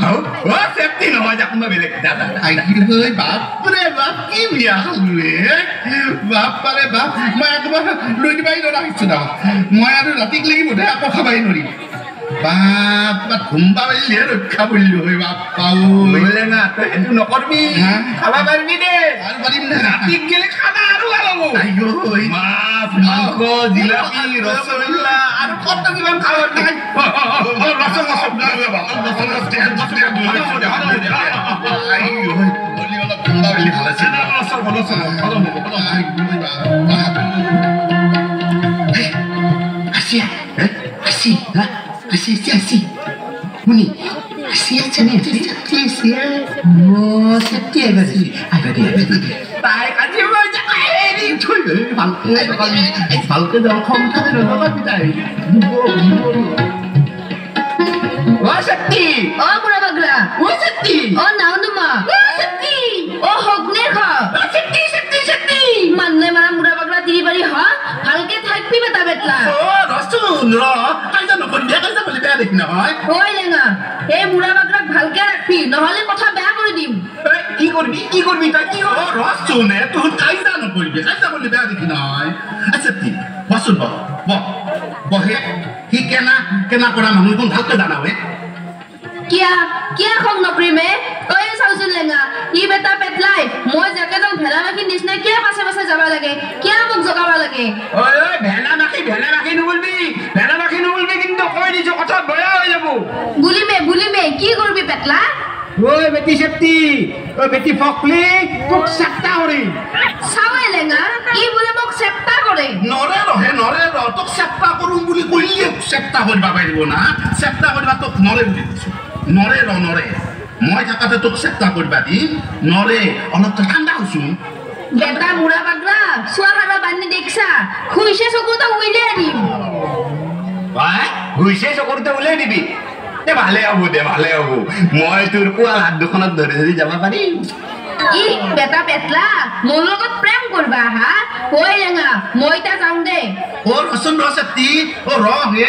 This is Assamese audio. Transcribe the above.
ও সেফটি নহয় যা কোনোবা বেলেগ দাদা আই হে বাপৰে বাপ কি বিয়া হলুৱে বাপৰে বাপ মই একবাৰ লৈ দিবাই নৰা আহিছো না মই আৰু ৰাতিক লাগি বোধে আকৌ খাবাই নৰি বাপ ঘুমবা পাৰিলে ৰক্ষা পৰিলো হয় বাপ্পা বোলে না তই এইটো নকৰবি খাবা পাৰিবি দে আৰু পাৰিম না ৰাতিক গেলে খানা আৰু ভাল হ'ব আইও মাছ মাংস জিলাপি ৰসগোল্লা আৰু কত কিমান খাব নাই ভালকে যাও ক্ষমতা ও শক্তি ও বুড়া বাগলা ও শক্তি ও নাওনুমা ও শক্তি ও হগনে খা শক্তি শক্তি শক্তি মানলে মারা বুড়া বাগলা তিরিবাড়ি হ ভালকে থাকবি বেটা বেটলা ও রসুন র কাইজা নকরি বেয়া কাইজা বলি বেয়া দেখি নহয় ওই লেঙা এই বুড়া বাগলাক ভালকে রাখবি নহলে কথা বেয়া করে দিম কি করবি তাই কি ও রসুন তুই কাইজা নকরিবি কাইজা বলি বেয়া দেখি নহয় আচ্ছা ঠিক বসুন বহে কি কেনা করা মানুষ কোন ভালকে জানাবে কিয়া খং নকৰি মে তই চাউচুন লেঙা ই বেটা পেটলাই মই যাকে যাওঁ ভেলা মাখি নিচিনা কিয়া পাছে পাছে যাব লাগে কিয়া মোক জগাব লাগে ওই ভেলা মাখি নবলবি কিন্তু কই দিছো কথা বয়া হৈ যাব বুলি মে কি করবি পেটলা ওই বেটি শক্তি ওই বেটি ফকলি তোক সাতটা হরি চাওয়ে লেঙা ই বোলে মোক চেপ্তা কৰে নৰে তোক চেপ্তা কৰোঁ বুলি কইলে চেপ্তা কৰিবা পাৰিব না চেপ্তা কৰিবা তোক নৰে বুলি কৈছো নৰে মই থাকাতে তোক চেপ্তা কৰিবা দিম নৰে অলপ ঠাণ্ডা হৈছো বেটা বুড়া বাগলা সোয়াহারা বান্নি দেখছা খুইছে চকুটা উইলে আনিম ভাই হুইছে চকুতে উলাই দিবি ভালে হব মই তোৰ কোৱা হাত দুখনত ধৰি যাব পাৰিম ই বেটা পেটলা মোৰ লগত প্ৰেম কৰবা হা ওই লেঙা মই তা যাওঁ দে ও ৰসন ৰসতি ও ৰ হে